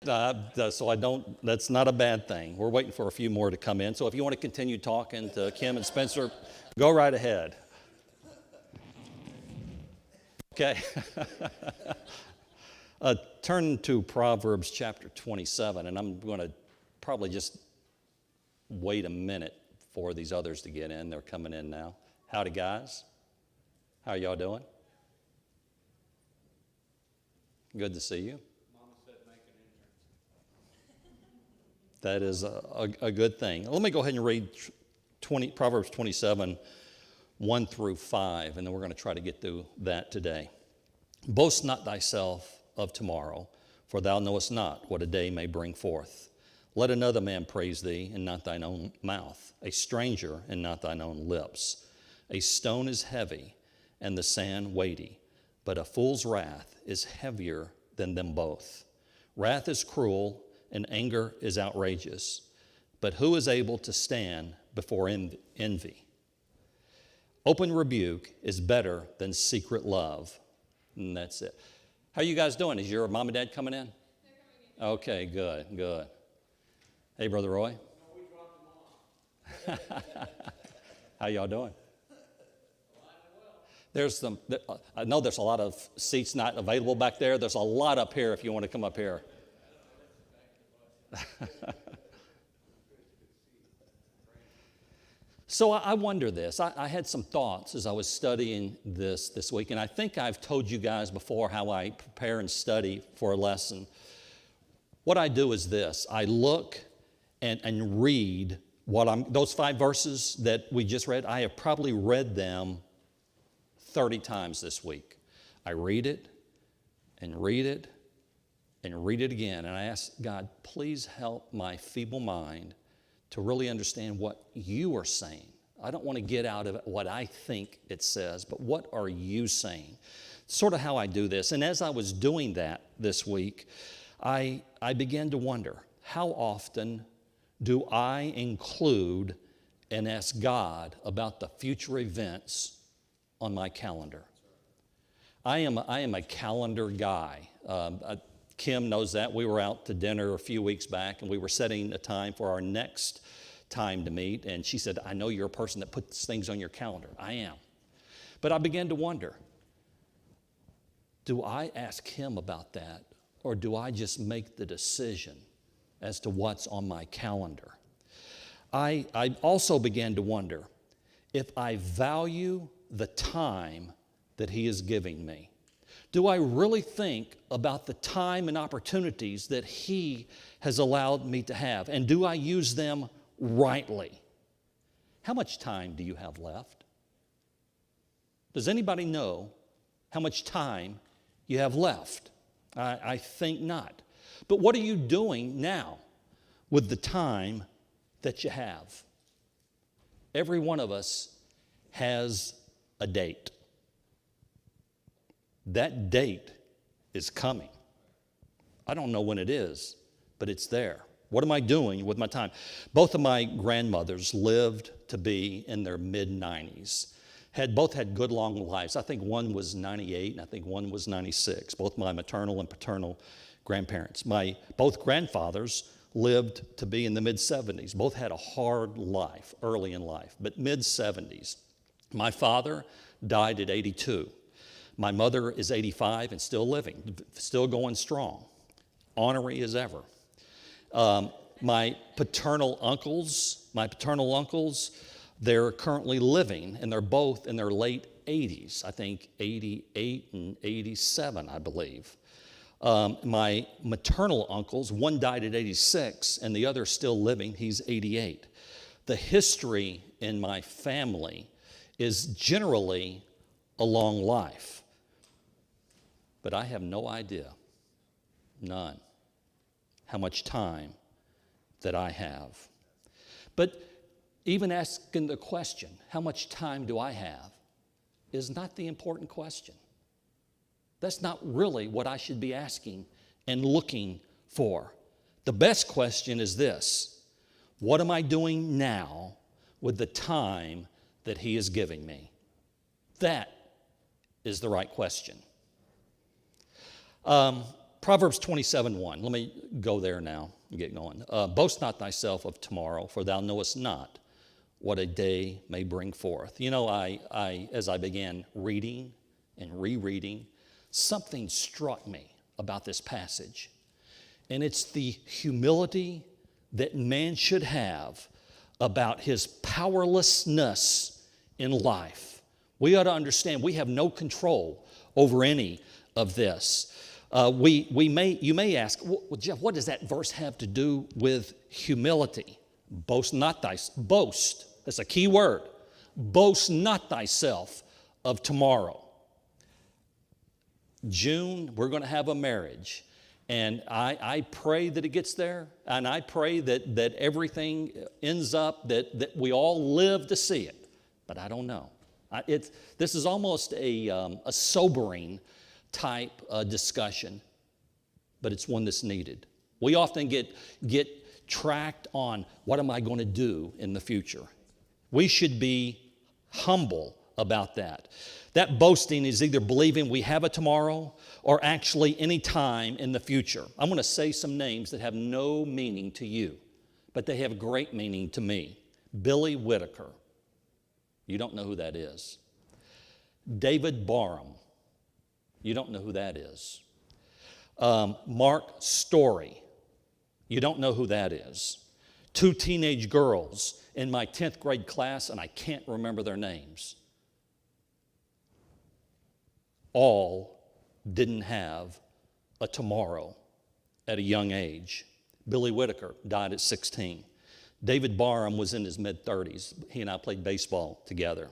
So I don't, that's not a bad thing. We're waiting for a few more to come in. So if you want to continue talking to Kim and Spencer, go right ahead. Okay. Turn to Proverbs Chapter 27, and I'm going to probably just wait a minute for these others to get in. They're coming in now. Howdy, guys. How are y'all doing? Good to see you. Mama said make an entrance. That is a good thing. Let me go ahead and read Proverbs 27, 1 through 5, and then we're going to try to get through that today. Boast not thyself of tomorrow, for thou knowest not what a day may bring forth. Let another man praise thee, and not thine own mouth, a stranger, and not thine own lips. A stone is heavy, and the sand weighty, but a fool's wrath is heavier than them both. Wrath is cruel, and anger is outrageous, but who is able to stand before envy? Open rebuke is better than secret love. And that's it. How you guys doing? Is your mom and dad coming in? They're coming in. Okay, good, good. Hey, Brother Roy. No, we dropped them off. How y'all doing? There's some, I know there's a lot of seats not available back there. There's a lot up here if you want to come up here. So I wonder this. I had some thoughts as I was studying this week, and I think I've told you guys before how I prepare and study for a lesson. What I do is this. I look and read those 5 verses that we just read. I have probably read them 30 times this week. I read it and read it and read it again. And I ask God, please help my feeble mind to really understand what you are saying. I don't want to get out of it what I think it says, but what are you saying? Sort of how I do this. And as I was doing that this week, I began to wonder, how often do I include and ask God about the future events on my calendar? I am a calendar guy. Kim knows that. We were out to dinner a few weeks back, and we were setting a time for our next time to meet. And she said, I know you're a person that puts things on your calendar. I am. But I began to wonder, do I ask him about that, or do I just make the decision as to what's on my calendar? I also began to wonder if I value the time that he is giving me. Do I really think about the time and opportunities that he has allowed me to have? And do I use them rightly? How much time do you have left? Does anybody know how much time you have left? I think not. But what are you doing now with the time that you have? Every one of us has a date. That date is coming. I don't know when it is, but it's there. What am I doing with my time? Both of my grandmothers lived to be in their mid-90s. Both had good long lives. I think one was 98 and I think one was 96, both my maternal and paternal grandparents. My both grandfathers lived to be in the mid-70s. Both had a hard life early in life, but mid-70s. My father died at 82. My mother is 85 and still living, still going strong, ornery as ever. My paternal uncles, they're currently living, and they're both in their late 80s, I think 88 and 87, I believe. My maternal uncles, one died at 86, and the other still living, he's 88. The history in my family is generally a long life. But I have no idea, none, how much time that I have. But even asking the question, how much time do I have, is not the important question. That's not really what I should be asking and looking for. The best question is this: what am I doing now with the time that he is giving me? That is the right question. Proverbs 27:1. Let me go there now and get going. Boast not thyself of tomorrow, for thou knowest not what a day may bring forth. You know, as I began reading and rereading, something struck me about this passage. And it's the humility that man should have about his powerlessness in life. We ought to understand we have no control over any of this. You may ask, well, Jeff, what does that verse have to do with humility? Boast not thyself. Boast. That's a key word. Boast not thyself of tomorrow. June, we're going to have a marriage. And I pray that it gets there. And I pray that everything ends up, that we all live to see it. But I don't know. This is almost a sobering type discussion, but it's one that's needed. We often get tracked on what am I going to do in the future. We should be humble about that. That boasting is either believing we have a tomorrow or actually any time in the future. I'm going to say some names that have no meaning to you, but they have great meaning to me. Billy Whitaker. You don't know who that is. David Barham. You don't know who that is. Mark Story. You don't know who that is. 2 teenage girls in my 10th grade class, and I can't remember their names. All didn't have a tomorrow at a young age. Billy Whitaker died at 16. David Barham was in his mid-30s. He and I played baseball together.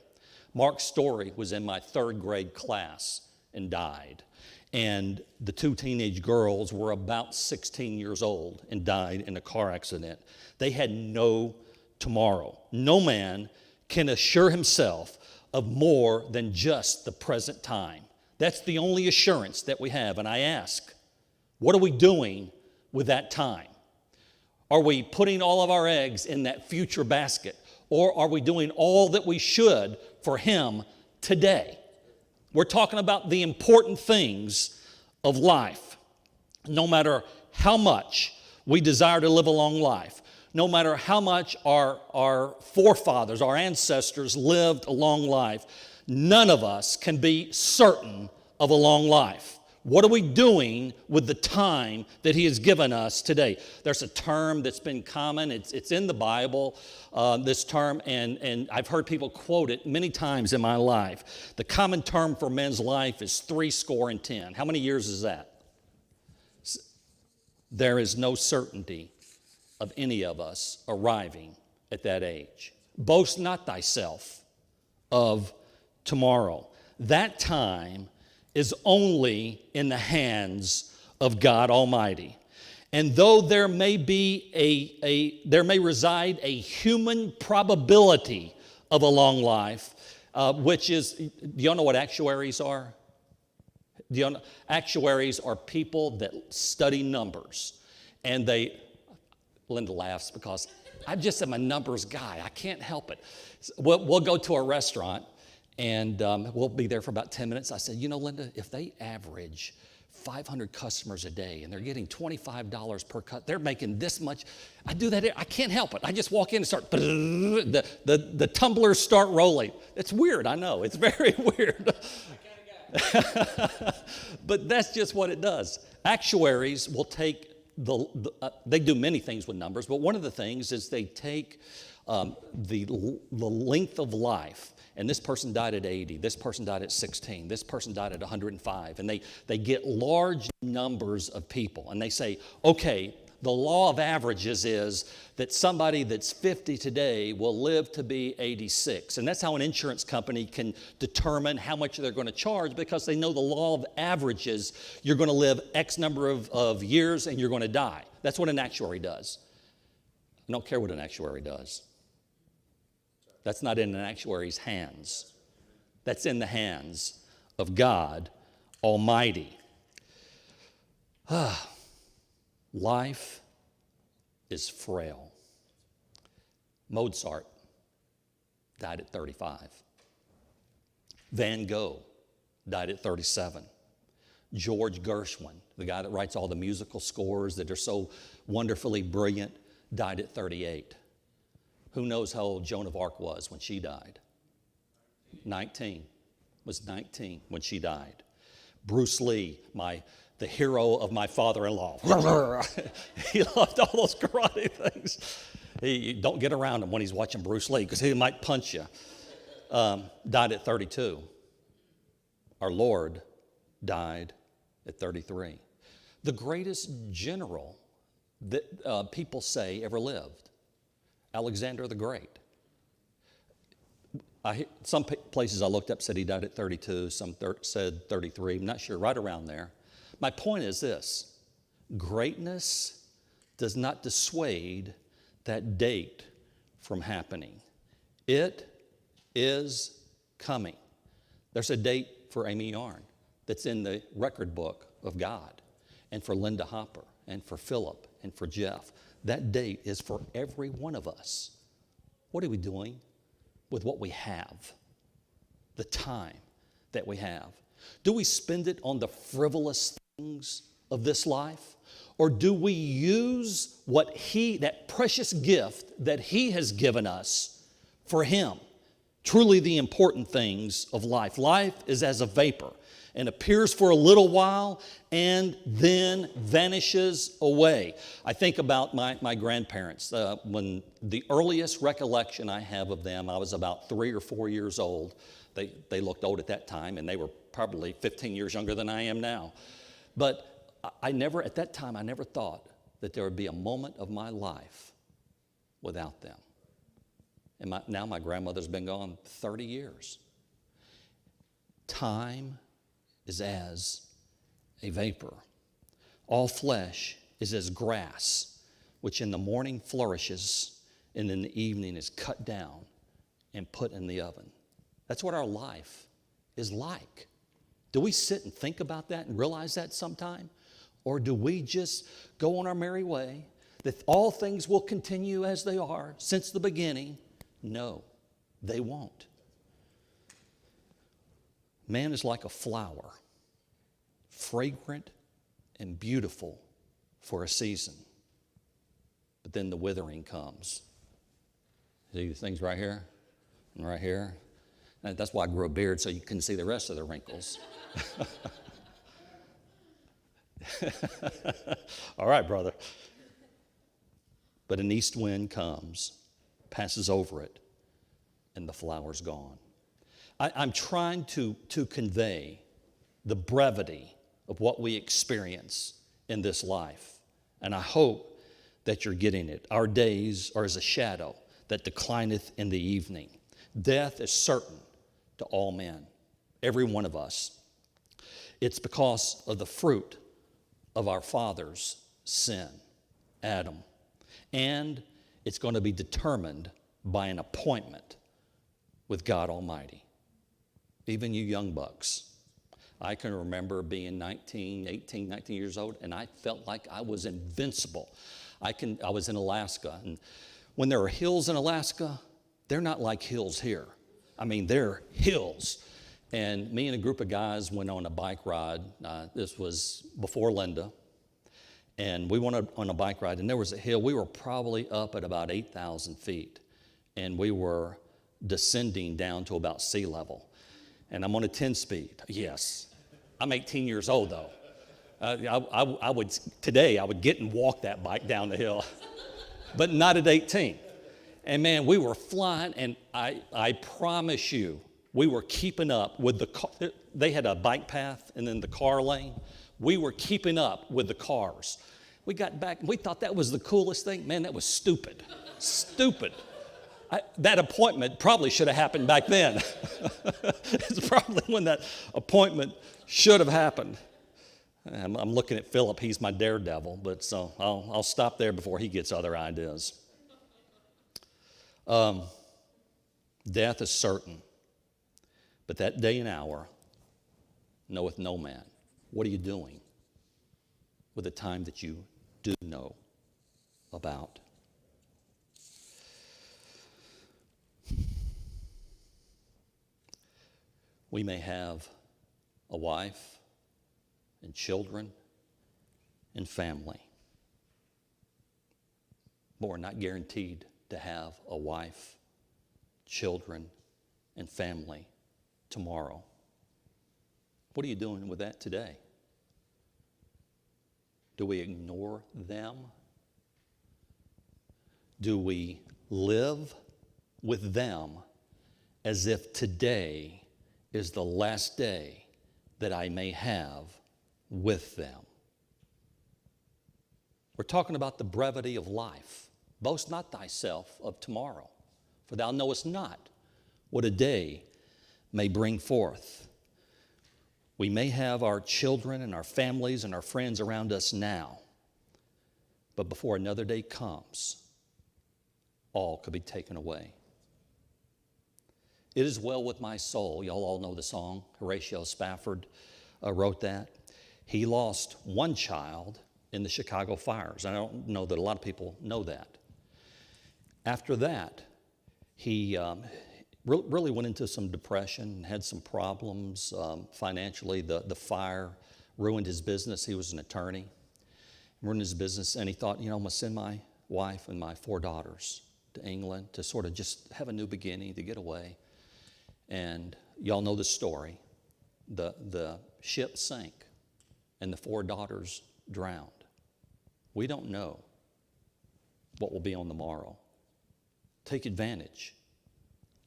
Mark Story was in my 3rd grade class and died. And the 2 teenage girls were about 16 years old and died in a car accident. They had no tomorrow. No man can assure himself of more than just the present time. That's the only assurance that we have. And I ask, what are we doing with that time? Are we putting all of our eggs in that future basket? Or are we doing all that we should for Him today? We're talking about the important things of life. No matter how much we desire to live a long life, no matter how much our forefathers, our ancestors lived a long life, none of us can be certain of a long life. What are we doing with the time that He has given us today? There's a term that's been common. It's in the Bible, this term, and I've heard people quote it many times in my life. The common term for men's life is 70. How many years is that? There is no certainty of any of us arriving at that age. Boast not thyself of tomorrow. That time is only in the hands of God Almighty. And though there may reside a human probability of a long life, which is, do you know what actuaries are? Actuaries are people that study numbers. And Linda laughs because I just am a numbers guy. I can't help it. We'll go to a restaurant and we'll be there for about 10 minutes. I said, you know, Linda, if they average 500 customers a day and they're getting $25 per cut, they're making this much. I do that. I can't help it. I just walk in and start, the tumblers start rolling. It's weird, I know. It's very weird. But that's just what it does. Actuaries will take they do many things with numbers, but one of the things is they take the length of life. And this person died at 80, this person died at 16, this person died at 105. And they get large numbers of people. And they say, okay, the law of averages is that somebody that's 50 today will live to be 86. And that's how an insurance company can determine how much they're going to charge, because they know the law of averages. You're going to live X number of years and you're going to die. That's what an actuary does. I don't care what an actuary does. That's not in an actuary's hands. That's in the hands of God Almighty. Life is frail. Mozart died at 35. Van Gogh died at 37. George Gershwin, the guy that writes all the musical scores that are so wonderfully brilliant, died at 38. Who knows how old Joan of Arc was when she died? 19. Was 19 when she died. Bruce Lee, the hero of my father-in-law. He loved all those karate things. You don't get around him when he's watching Bruce Lee because he might punch you. Died at 32. Our Lord died at 33. The greatest general that people say ever lived, Alexander the Great. Some places I looked up said he died at 32, some said 33, I'm not sure, right around there. My point is this: greatness does not dissuade that date from happening. It is coming. There's a date for Amy Yarn that's in the record book of God, and for Linda Hopper, and for Philip, and for Jeff. That date is for every one of us. What are we doing with what we have, the time that we have? Do we spend it on the frivolous things of this life? Or do we use that precious gift that He has given us for Him? Truly the important things of life. Life is as a vapor and appears for a little while and then vanishes away. I think about my grandparents. When the earliest recollection I have of them, I was about 3 or 4 years old. They looked old at that time, and they were probably 15 years younger than I am now. But at that time, I never thought that there would be a moment of my life without them. And now my grandmother's been gone 30 years. Time is as a vapor. All flesh is as grass, which in the morning flourishes, and in the evening is cut down and put in the oven. That's what our life is like. Do we sit and think about that and realize that sometime? Or do we just go on our merry way, that all things will continue as they are since the beginning? No, they won't. Man is like a flower, fragrant and beautiful for a season. But then the withering comes. See these things right here and right here? And that's why I grew a beard, so you couldn't see the rest of the wrinkles. All right, brother. But an east wind comes, passes over it, and the flower's gone. I'm trying to convey the brevity of what we experience in this life, and I hope that you're getting it. Our days are as a shadow that declineth in the evening. Death is certain to all men, every one of us. It's because of the fruit of our father's sin, Adam. And it's going to be determined by an appointment with God Almighty. Even you young bucks. I can remember being 19 years old, and I felt like I was invincible. I was in Alaska, and when there are hills in Alaska, they're not like hills here. I mean, they're hills. And me and a group of guys went on a bike ride. This was before Linda. And we went on a bike ride, and there was a hill. We were probably up at about 8,000 feet, and we were descending down to about sea level. And I'm on a 10-speed. Yes. I'm 18 years old, though. I would get and walk that bike down the hill, but not at 18. And man, we were flying, and I promise you, we were keeping up with the car. They had a bike path and then the car lane. We were keeping up with the cars. We got back, and we thought that was the coolest thing. Man, that was stupid. Stupid. That appointment probably should have happened back then. It's probably when that appointment should have happened. I'm looking at Philip. He's my daredevil, but so I'll stop there before he gets other ideas. Death is certain, but that day and hour knoweth no man. What are you doing with the time that you do know about? We may have a wife and children and family. But we're not guaranteed to have a wife, children, and family tomorrow. What are you doing with that today? Do we ignore them? Do we live with them as if today is the last day that I may have with them? We're talking about the brevity of life. Boast not thyself of tomorrow, for thou knowest not what a day may bring forth. We may have our children and our families and our friends around us now, but before another day comes, all could be taken away. It is well with my soul. Y'all all know the song. Horatio Spafford wrote that. He lost one child in the Chicago fires. I don't know that a lot of people know that. After that, he really went into some depression, had some problems financially. The fire ruined his business. He was an attorney. Ruined his business, and he thought, I'm going to send my wife and my 4 daughters to England to sort of just have a new beginning, to get away. And y'all know the story. The ship sank, and the 4 daughters drowned. We don't know what will be on the morrow. Take advantage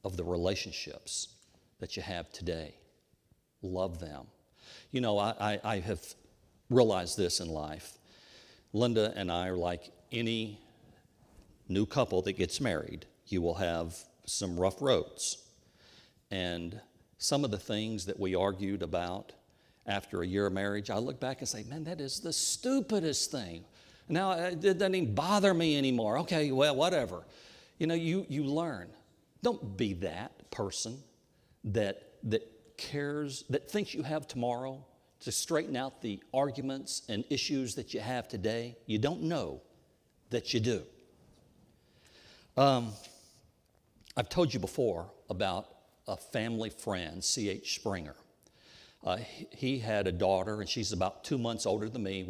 of the relationships that you have today. Love them. I have realized this in life. Linda and I are like any new couple that gets married. You will have some rough roads. And some of the things that we argued about after a year of marriage, I look back and say, man, that is the stupidest thing. Now, it doesn't even bother me anymore. Okay, well, whatever. You learn. Don't be that person that cares, that thinks you have tomorrow to straighten out the arguments and issues that you have today. You don't know that you do. I've told you before about a family friend, C.H. Springer. He had a daughter, and she's about 2 months older than me.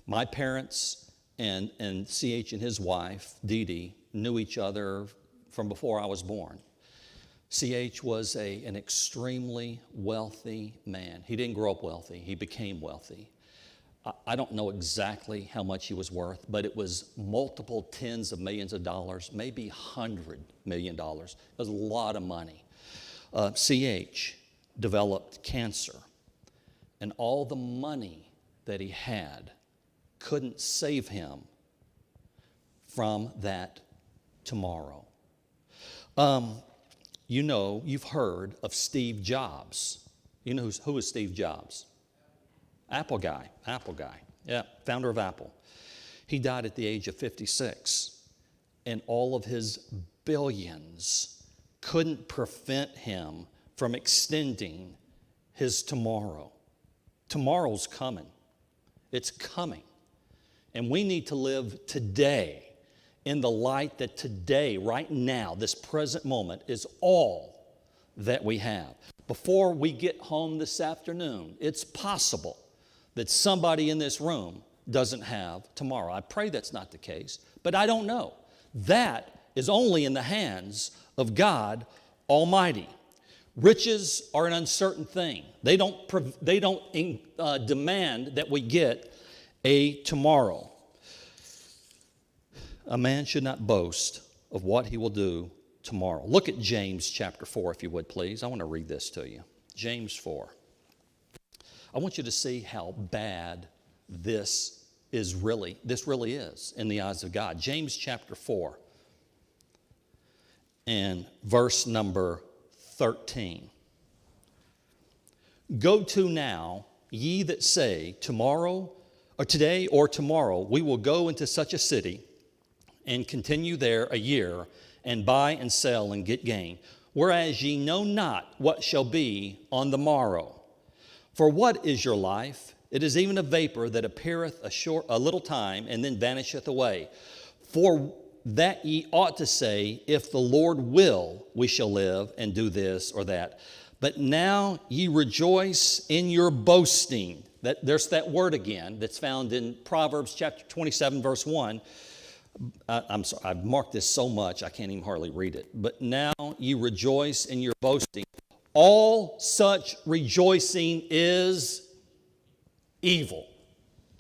My parents and C.H. and his wife, Dee Dee, knew each other from before I was born. C.H. was an extremely wealthy man. He didn't grow up wealthy. He became wealthy. I don't know exactly how much he was worth, but it was multiple tens of millions of dollars, maybe $100 million. It was a lot of money. C.H. developed cancer, and all the money that he had couldn't save him from that tomorrow. You've heard of Steve Jobs. You know who is Steve Jobs? Apple guy. Yeah, founder of Apple. He died at the age of 56, and all of his billions couldn't prevent him from extending his tomorrow. Tomorrow's coming. It's coming. And we need to live today in the light that today, right now, this present moment is all that we have. Before we get home this afternoon, it's possible that somebody in this room doesn't have tomorrow. I pray that's not the case, but I don't know. That is only in the hands of God Almighty. Riches are an uncertain thing. They don't demand that we get a tomorrow. A man should not boast of what he will do tomorrow. Look at James chapter 4, if you would, please. I want to read this to you. James 4. I want you to see how bad this really is in the eyes of God. James chapter 4 and verse number 13. Go to now, ye that say, tomorrow, or today or tomorrow, we will go into such a city and continue there a year, and buy and sell and get gain. Whereas ye know not what shall be on the morrow. For what is your life? It is even a vapor that appeareth a little time, and then vanisheth away. For that ye ought to say, if the Lord will, we shall live and do this or that. But now ye rejoice in your boasting. There's that word again that's found in Proverbs chapter 27, verse 1. I'm sorry, I've marked this so much I can't even hardly read it. But now you rejoice in your boasting. All such rejoicing is evil.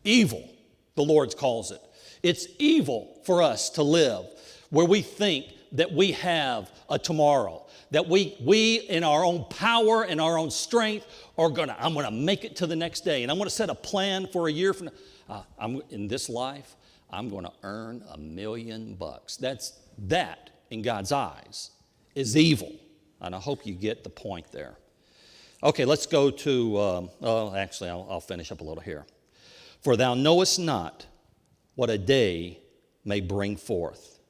Evil, the Lord calls it. It's evil for us to live where we think that we have a tomorrow, that we in our own power and our own strength I'm going to make it to the next day, and I'm going to set a plan for a year from now. In this life, I'm going to earn $1 million. That, in God's eyes, is evil, and I hope you get the point there. Okay, let's go to, I'll finish up a little here. For thou knowest not what a day may bring forth.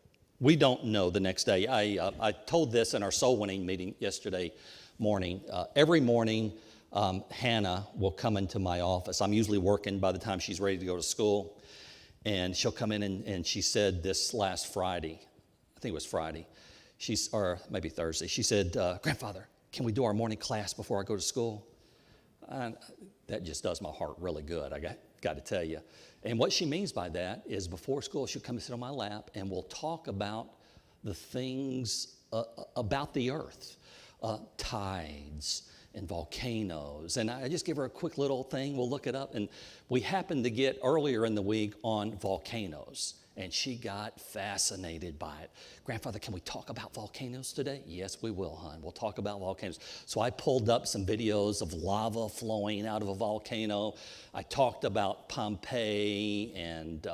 We don't know the next day. I told this in our soul winning meeting yesterday morning. Every morning, Hannah will come into my office. I'm usually working by the time she's ready to go to school. And she'll come in and she said this last Friday, I think it was Friday, or maybe Thursday. She said, Grandfather, can we do our morning class before I go to school? That just does my heart really good, I got to tell you. And what she means by that is before school, she'll come and sit on my lap and we'll talk about the things about the earth, tides and volcanoes. And I just give her a quick little thing. We'll look it up. And we happened to get earlier in the week on volcanoes. And she got fascinated by it. Grandfather, can we talk about volcanoes today? Yes, we will, hon. We'll talk about volcanoes. So I pulled up some videos of lava flowing out of a volcano. I talked about Pompeii and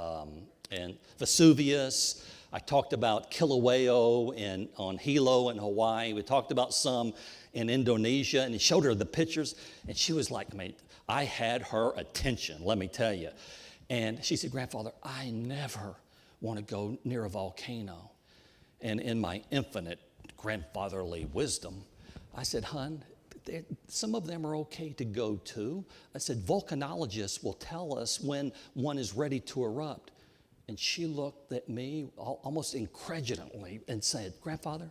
Vesuvius. I talked about Kilauea on Hilo in Hawaii. We talked about some in Indonesia, and he showed her the pictures, and she was like, I had her attention, let me tell you. And she said, Grandfather, I never want to go near a volcano. And in my infinite grandfatherly wisdom, I said, hon, some of them are okay to go to. I said, volcanologists will tell us when one is ready to erupt. And she looked at me almost incredulously and said, Grandfather,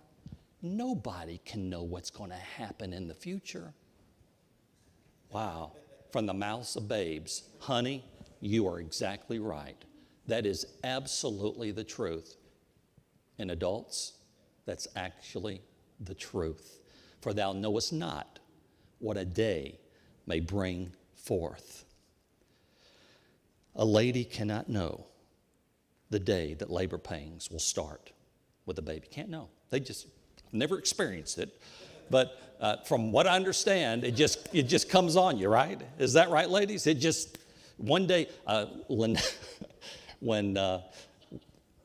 nobody can know what's going to happen in the future. Wow. From the mouths of babes, honey, you are exactly right. That is absolutely the truth. And adults, that's actually the truth. For thou knowest not what a day may bring forth. A lady cannot know the day that labor pains will start with a baby. Can't know. They just never experienced it. But from what I understand, it just comes on you, right? Is that right, ladies? It just, one day, when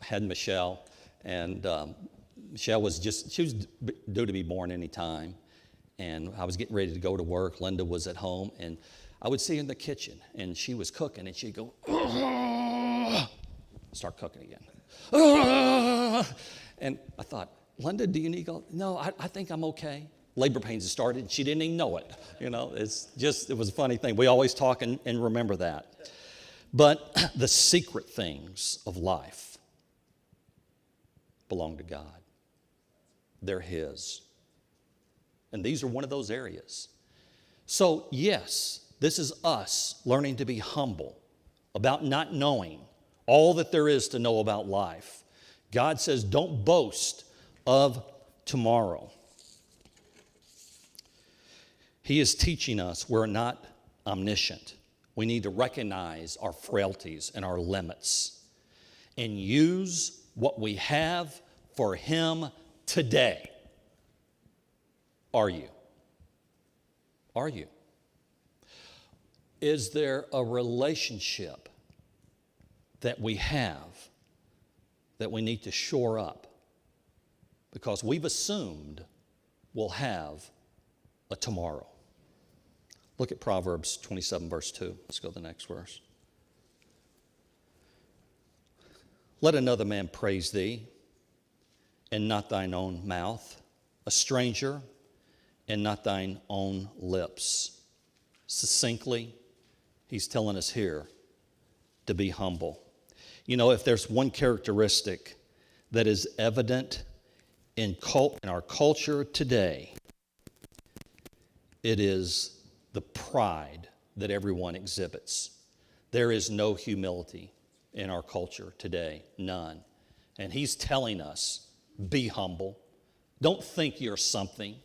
had Michelle, and Michelle she was due to be born any time, and I was getting ready to go to work. Linda was at home, and I would see her in the kitchen, and she was cooking, and she'd go, start cooking again. And I thought, Linda, do you need to go? No, I think I'm okay. Labor pains had started, and she didn't even know it. You know, it was a funny thing. We always talk and remember that. But the secret things of life belong to God. They're His. And these are one of those areas. So, yes, this is us learning to be humble about not knowing all that there is to know about life. God says, don't boast of tomorrow. He is teaching us we're not omniscient. We need to recognize our frailties and our limits and use what we have for Him today. Are you? Are you? Is there a relationship that we have that we need to shore up? Because we've assumed we'll have a tomorrow. Look at Proverbs 27, verse 2. Let's go to the next verse. Let another man praise thee, and not thine own mouth, a stranger, and not thine own lips. Succinctly, he's telling us here to be humble. You know, if there's one characteristic that is evident in our culture today, it is the pride that everyone exhibits. There is no humility in our culture today, none. And he's telling us, be humble. Don't think you're something.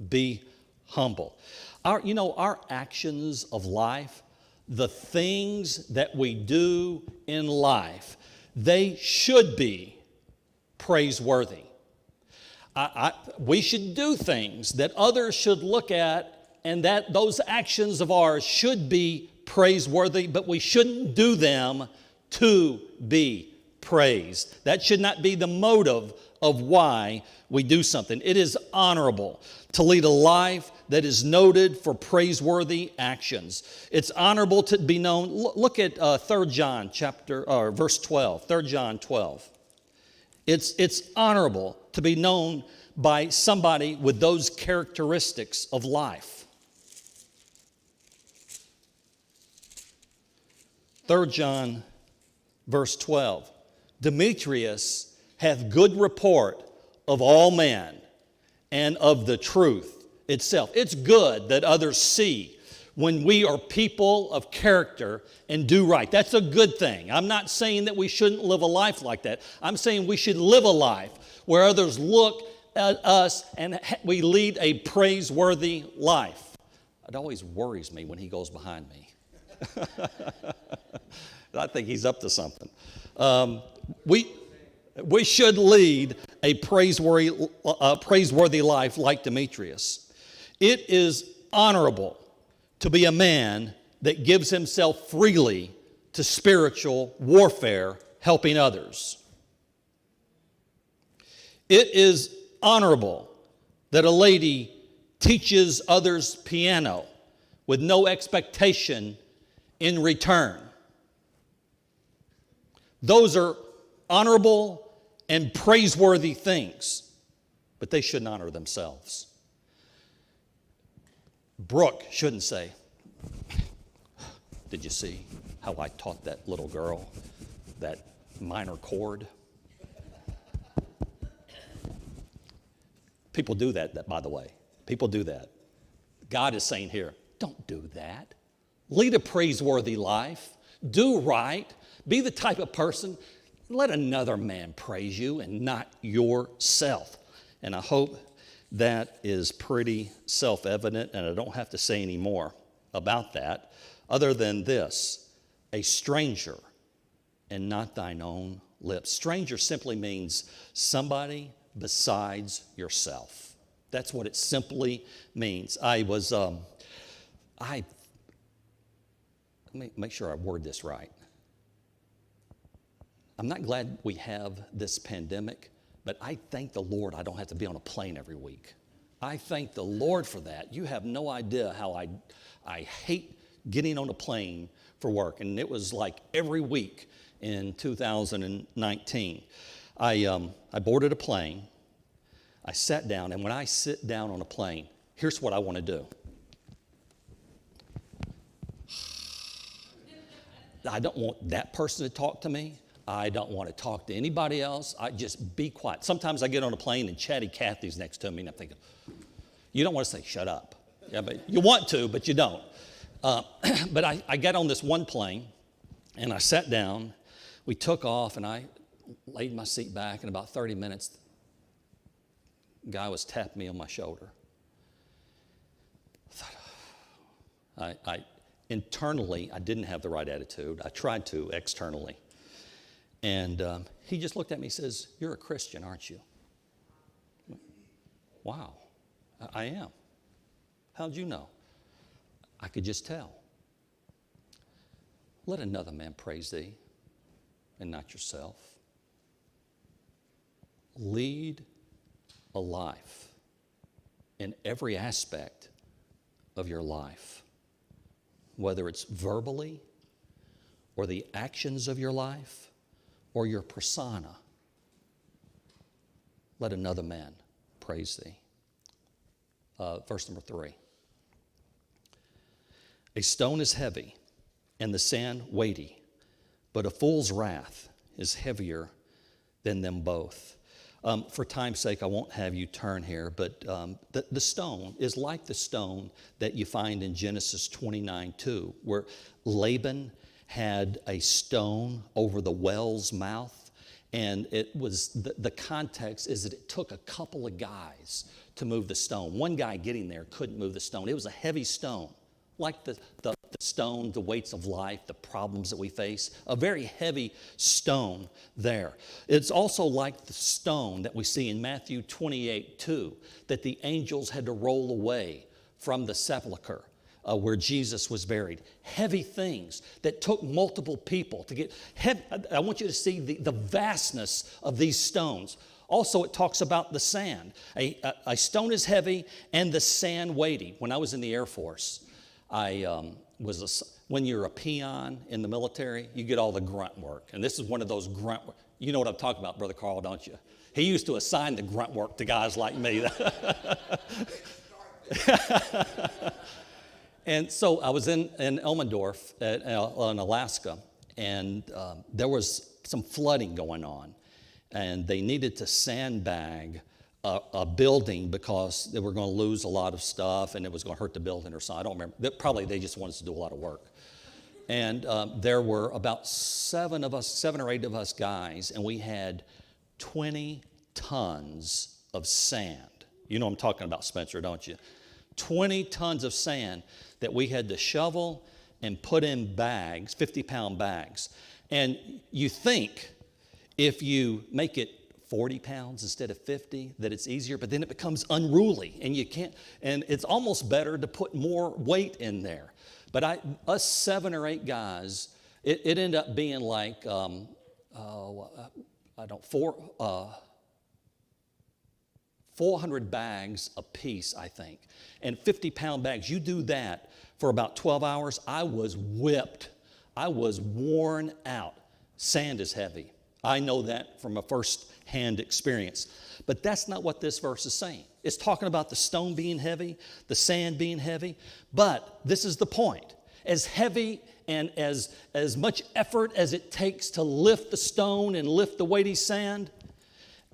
Be humble. Our actions of life, the things that we do in life, they should be praiseworthy. We should do things that others should look at, and that those actions of ours should be praiseworthy, but we shouldn't do them to be praised. That should not be the motive of why we do something. It is honorable to lead a life that is noted for praiseworthy actions. It's honorable to be known. Look at 3 John verse 12, 3 John 12. It's honorable to be known by somebody with those characteristics of life. 3 John verse 12. Demetrius hath good report of all men and of the truth itself. It's good that others see when we are people of character and do right. That's a good thing. I'm not saying that we shouldn't live a life like that. I'm saying we should live a life where others look at us and we lead a praiseworthy life. It always worries me when he goes behind me. I think he's up to something. We should lead a praiseworthy life like Demetrius. It is honorable to be a man that gives himself freely to spiritual warfare, helping others. It is honorable that a lady teaches others piano with no expectation in return. Those are honorable and praiseworthy things, but they shouldn't honor themselves. Brooke shouldn't say, did you see how I taught that little girl that minor chord? People do that, by the way. People do that. God is saying here, don't do that. Lead a praiseworthy life. Do right. Be the type of person, let another man praise you and not yourself. And I hope that is pretty self-evident, and I don't have to say any more about that other than this: a stranger and not thine own lips. Stranger simply means somebody besides yourself. That's what it simply means. Let me make sure I word this right. I'm not glad we have this pandemic, but I thank the Lord I don't have to be on a plane every week. I thank the Lord for that. You have no idea how I hate getting on a plane for work. And it was like every week in 2019. I boarded a plane. I sat down, and when I sit down on a plane, here's what I want to do. I don't want that person to talk to me. I don't want to talk to anybody else. I just be quiet. Sometimes I get on a plane and Chatty Cathy's next to me, and I'm thinking, you don't want to say, shut up. Yeah, but you want to, but you don't. But I got on this one plane, and I sat down. We took off, and I laid my seat back. In about 30 minutes, the guy was tapping me on my shoulder. Internally, I didn't have the right attitude. I tried to externally. And he just looked at me and says, you're a Christian, aren't you? Wow, I am. How'd you know? I could just tell. Let another man praise thee and not yourself. Lead a life in every aspect of your life, whether it's verbally or the actions of your life or your persona. Let another man praise thee. Verse number 3. A stone is heavy and the sand weighty, but a fool's wrath is heavier than them both. For time's sake, I won't have you turn here, but the stone is like the stone that you find in Genesis 29:2, where Laban had a stone over the well's mouth. And it was the context is that it took a couple of guys to move the stone. One guy getting there couldn't move the stone. It was a heavy stone, like the stone, the weights of life, the problems that we face, a very heavy stone there. It's also like the stone that we see in Matthew 28:2, that the angels had to roll away from the sepulcher where Jesus was buried. Heavy things that took multiple people to get heavy. I want you to see the vastness of these stones. Also, it talks about the sand. A stone is heavy and the sand weighty. When I was in the Air Force, when you're a peon in the military, you get all the grunt work. And this is one of those grunt work. You know what I'm talking about, Brother Carl, don't you? He used to assign the grunt work to guys like me. And so I was in Elmendorf in Alaska, and there was some flooding going on. And they needed to sandbag a building because they were going to lose a lot of stuff and it was going to hurt the building or something. I don't remember. Probably they just wanted us to do a lot of work. And there were about 7 or 8 of us guys, and we had 20 tons of sand. You know what I'm talking about, Spencer, don't you? 20 tons of sand that we had to shovel and put in bags, 50-pound bags. And you think if you make it 40 pounds instead of 50, that it's easier, but then it becomes unruly and you can't, and it's almost better to put more weight in there. But us 7 or 8 guys, it ended up being like, 400 bags a piece, I think, and 50-pound bags. You do that for about 12 hours. I was whipped. I was worn out. Sand is heavy. I know that from a first-hand experience. But that's not what this verse is saying. It's talking about the stone being heavy, the sand being heavy. But this is the point. As heavy and as much effort as it takes to lift the stone and lift the weighty sand,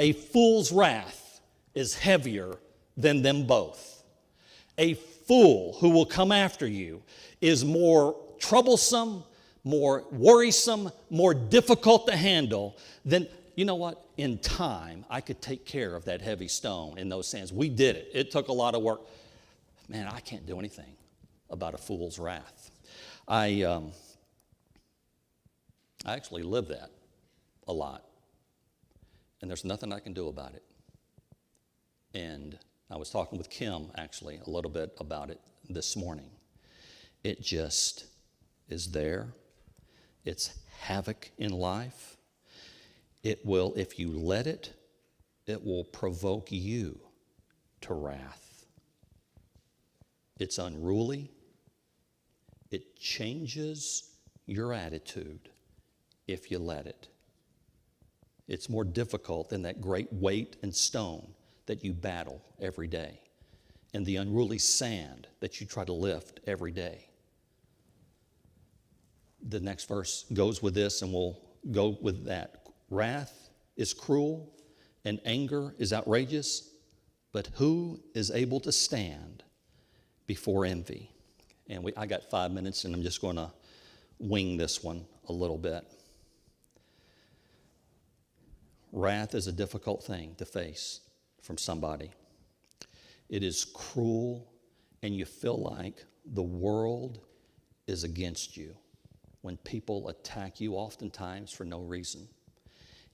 a fool's wrath is heavier than them both. A fool who will come after you is more troublesome, more worrisome, more difficult to handle than, you know what? In time, I could take care of that heavy stone in those sands. We did it. It took a lot of work. Man, I can't do anything about a fool's wrath. I actually live that a lot, and there's nothing I can do about it. And I was talking with Kim, actually, a little bit about it this morning. It just is there. It's havoc in life. It will, if you let it, it will provoke you to wrath. It's unruly. It changes your attitude if you let it. It's more difficult than that great weight and stone that you battle every day and the unruly sand that you try to lift every day. The next verse goes with this, and we'll go with that. Wrath is cruel and anger is outrageous, but who is able to stand before envy? And I got 5 minutes, and I'm just going to wing this one a little bit. Wrath is a difficult thing to face from somebody. It is cruel, and you feel like the world is against you when people attack you, oftentimes for no reason.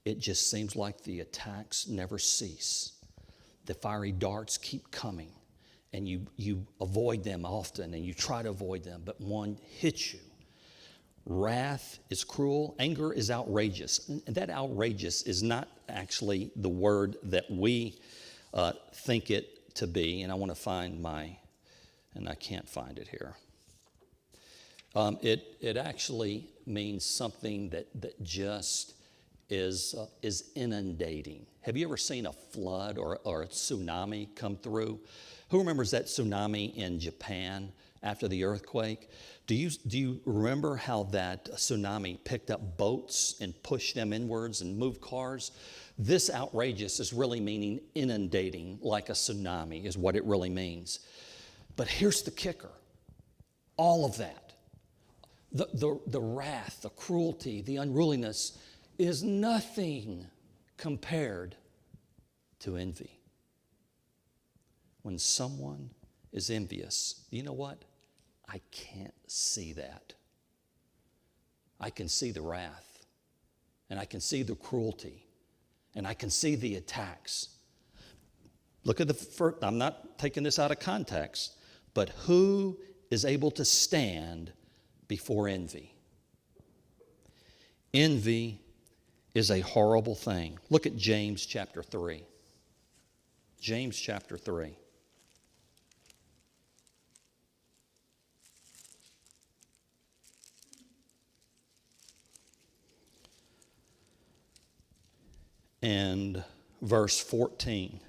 It just seems like the attacks never cease. The fiery darts keep coming, and you avoid them often, and you try to avoid them, but one hits you. Wrath is cruel. Anger is outrageous. And that outrageous is not actually the word that we think it to be. And I want to find and I can't find it here. It actually means something that just is inundating. Have you ever seen a flood or a tsunami come through? Who remembers that tsunami in Japan after the earthquake. Do you remember how that tsunami picked up boats and pushed them inwards and moved cars? This outrageous is really meaning inundating like a tsunami is what it really means. But here's the kicker. All of that, the wrath, the cruelty, the unruliness is nothing compared to envy. When someone is envious, you know what? I can't see that. I can see the wrath, and I can see the cruelty, and I can see the attacks. Look at the first, I'm not taking this out of context, but who is able to stand before envy? Envy is a horrible thing. Look at James chapter 3. James chapter 3. And verse 14.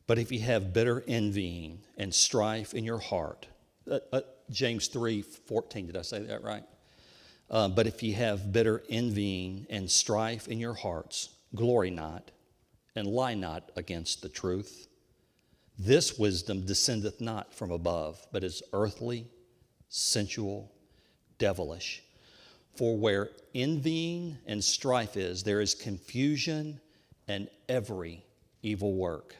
But if you have bitter envying and strife in your heart, James 3:14, did I say that right? But if you have bitter envying and strife in your hearts, glory not, and lie not against the truth. This wisdom descendeth not from above, but is earthly, sensual, devilish. For where envying and strife is, there is confusion and every evil work.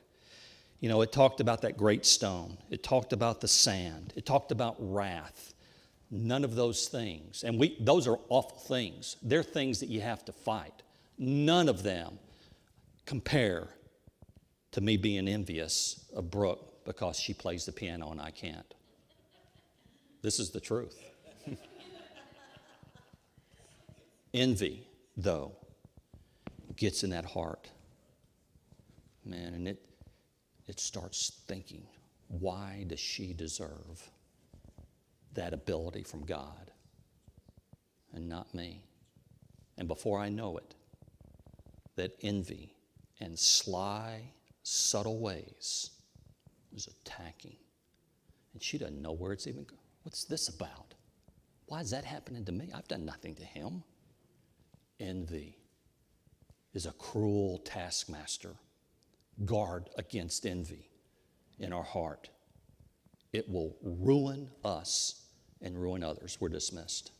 You know, it talked about that great stone. It talked about the sand. It talked about wrath. None of those things, and those are awful things. They're things that you have to fight. None of them compare to me being envious of Brooke because she plays the piano and I can't. This is the truth. Envy, though, gets in that heart. Man, and it starts thinking, why does she deserve that ability from God and not me? And before I know it, that envy and sly, subtle ways is attacking. And she doesn't know where it's even going. What's this about? Why is that happening to me? I've done nothing to him. Envy is a cruel taskmaster. Guard against envy in our heart. It will ruin us and ruin others. We're dismissed.